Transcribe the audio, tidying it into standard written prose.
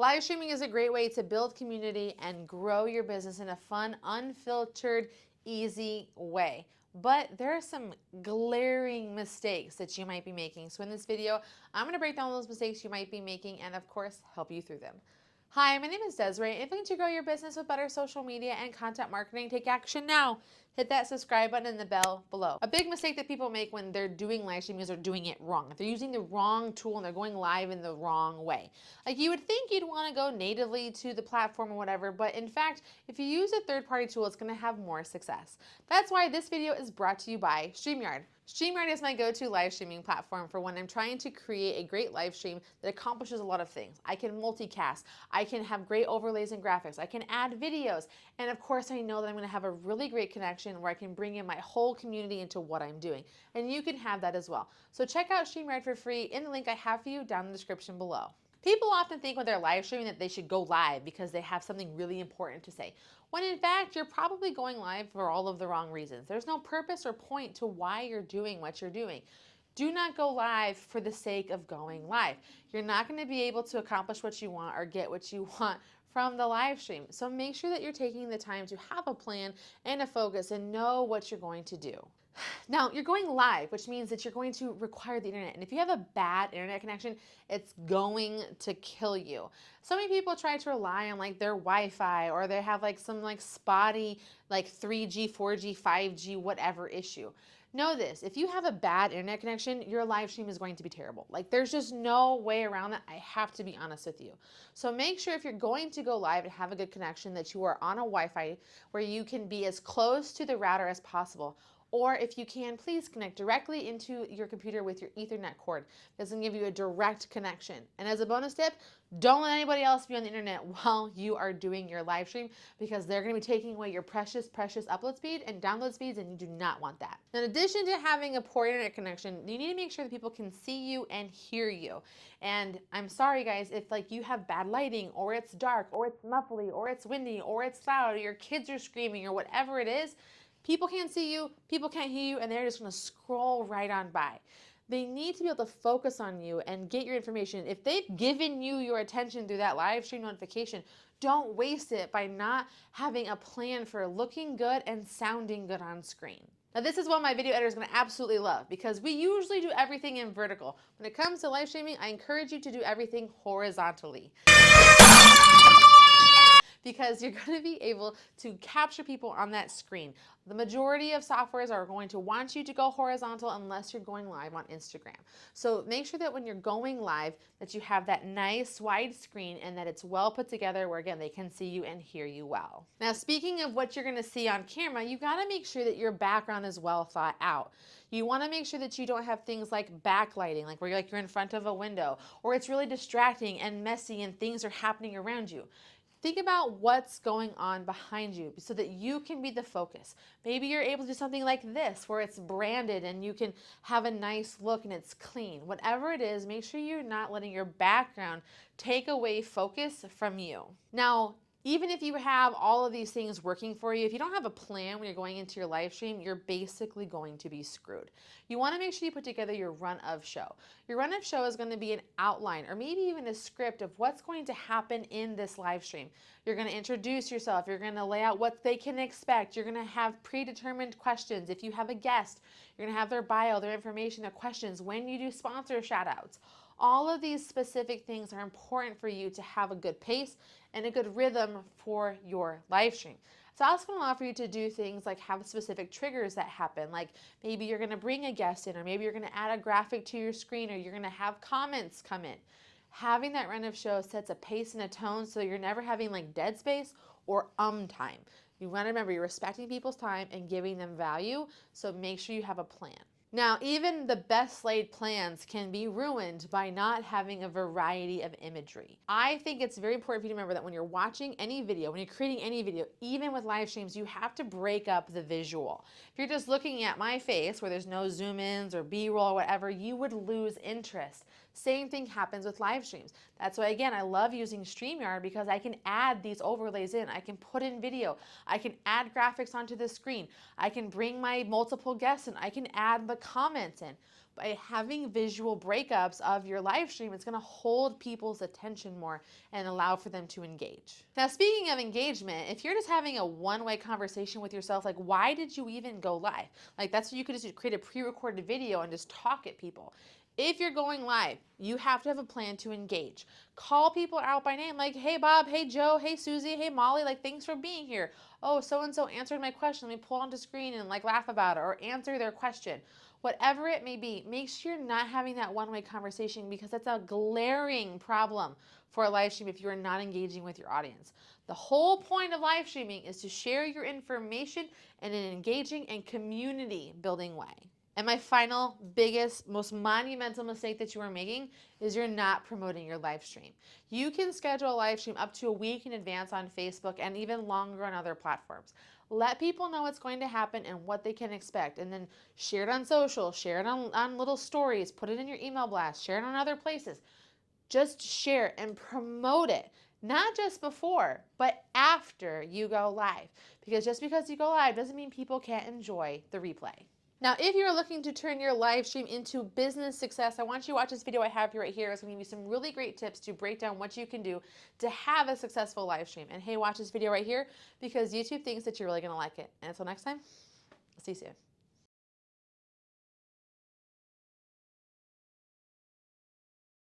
Live streaming is a great way to build community and grow your business in a fun, unfiltered, easy way. But there are some glaring mistakes that you might be making. So in this video, I'm going to break down those mistakes you might be making and of course, help you through them. Hi, my name is Desiree. If you're looking to grow your business with better social media and content marketing, take action now. Hit that subscribe button and the bell below. A big mistake that people make when they're doing live streaming is they're doing it wrong. If they're using the wrong tool and they're going live in the wrong way. Like you would think you'd want to go natively to the platform or whatever, but in fact, if you use a third-party tool, it's going to have more success. That's why this video is brought to you by StreamYard. StreamYard is my go-to live streaming platform for when I'm trying to create a great live stream that accomplishes a lot of things. I can multicast, I can have great overlays and graphics, I can add videos, and of course I know that I'm going to have a really great connection where I can bring in my whole community into what I'm doing. And you can have that as well. So check out StreamYard for free in the link I have for you down in the description below. People often think when they're live streaming that they should go live because they have something really important to say, when in fact you're probably going live for all of the wrong reasons. There's no purpose or point to why you're doing what you're doing. Do not go live for the sake of going live. You're not going to be able to accomplish what you want or get what you want from the live stream. So make sure that you're taking the time to have a plan and a focus and know what you're going to do. Now, you're going live, which means that you're going to require the internet. And if you have a bad internet connection, it's going to kill you. So many people try to rely on like their Wi-Fi, or they have like some like spotty like 3G, 4G, 5G, whatever issue. Know this, if you have a bad internet connection, your live stream is going to be terrible. Like there's just no way around that. I have to be honest with you. So make sure if you're going to go live and have a good connection that you are on a Wi-Fi where you can be as close to the router as possible. Or if you can, please connect directly into your computer with your Ethernet cord. This can give you a direct connection. And as a bonus tip, don't let anybody else be on the internet while you are doing your live stream, because they're going to be taking away your precious upload speed and download speeds, and you do not want that. In addition to having a poor internet connection, you need to make sure that people can see you and hear you. And I'm sorry guys, if like you have bad lighting, or it's dark, or it's muffly, or it's windy, or it's loud, or your kids are screaming, or whatever it is, people can't see you, people can't hear you, and they're just going to scroll right on by. They need to be able to focus on you and get your information. If they've given you your attention through that live stream notification, don't waste it by not having a plan for looking good and sounding good on screen. Now this is what my video editor is going to absolutely love, because we usually do everything in vertical. When it comes to live streaming, I encourage you to do everything horizontally, because you're going to be able to capture people on that screen. The majority of softwares are going to want you to go horizontal unless you're going live on Instagram. So make sure that when you're going live that you have that nice wide screen and that it's well put together where again they can see you and hear you well. Now speaking of what you're going to see on camera, you got to make sure that your background is well thought out. You want to make sure that you don't have things like backlighting, like where you're in front of a window, or it's really distracting and messy and things are happening around you. Think about what's going on behind you so that you can be the focus. Maybe you're able to do something like this where it's branded and you can have a nice look and it's clean. Whatever it is, make sure you're not letting your background take away focus from you. Now, even if you have all of these things working for you, if you don't have a plan when you're going into your live stream, you're basically going to be screwed. You want to make sure you put together your run of show. Your run of show is going to be an outline or maybe even a script of what's going to happen in this live stream. You're going to introduce yourself. You're going to lay out what they can expect. You're going to have predetermined questions. If you have a guest, you're going to have their bio, their information, their questions. When you do sponsor shout outs, all of these specific things are important for you to have a good pace and a good rhythm for your live stream. It's also going to allow for you to do things like have specific triggers that happen, like maybe you're going to bring a guest in, or maybe you're going to add a graphic to your screen, or you're going to have comments come in. Having that run of show sets a pace and a tone so you're never having like dead space or time. You want to remember you're respecting people's time and giving them value, so make sure you have a plan. Now, even the best laid plans can be ruined by not having a variety of imagery. I think it's very important for you to remember that when you're watching any video, when you're creating any video, even with live streams, you have to break up the visual. If you're just looking at my face where there's no zoom ins or B-roll or whatever, you would lose interest. Same thing happens with live streams. That's why, again, I love using StreamYard, because I can add these overlays in. I can put in video. I can add graphics onto the screen. I can bring my multiple guests in. I can add the comments in. by having visual breakups of your live stream, it's going to hold people's attention more and allow for them to engage. Now, speaking of engagement, if you're just having a one-way conversation with yourself, like, why did you even go live? Like, that's what you could just create a pre-recorded video and just talk at people. If you're going live, you have to have a plan to engage. Call people out by name, like, hey Bob, hey Joe, hey Susie, hey Molly, like, thanks for being here. Oh, so-and-so answered my question. Let me pull onto screen and like laugh about it or answer their question. Whatever it may be, make sure you're not having that one-way conversation, because that's a glaring problem for a live stream if you're not engaging with your audience. The whole point of live streaming is to share your information in an engaging and community building way. And my final, biggest, most monumental mistake that you are making is you're not promoting your live stream. You can schedule a live stream up to a week in advance on Facebook and even longer on other platforms. Let people know what's going to happen and what they can expect, and then share it on social, share it on little stories, put it in your email blast, share it on other places. Just share and promote it, not just before, but after you go live. Because just because you go live doesn't mean people can't enjoy the replay. Now, if you're looking to turn your live stream into business success, I want you to watch this video I have here right here. It's going to give you some really great tips to break down what you can do to have a successful live stream. And hey, watch this video right here, because YouTube thinks that you're really going to like it. And until next time, I'll see you soon.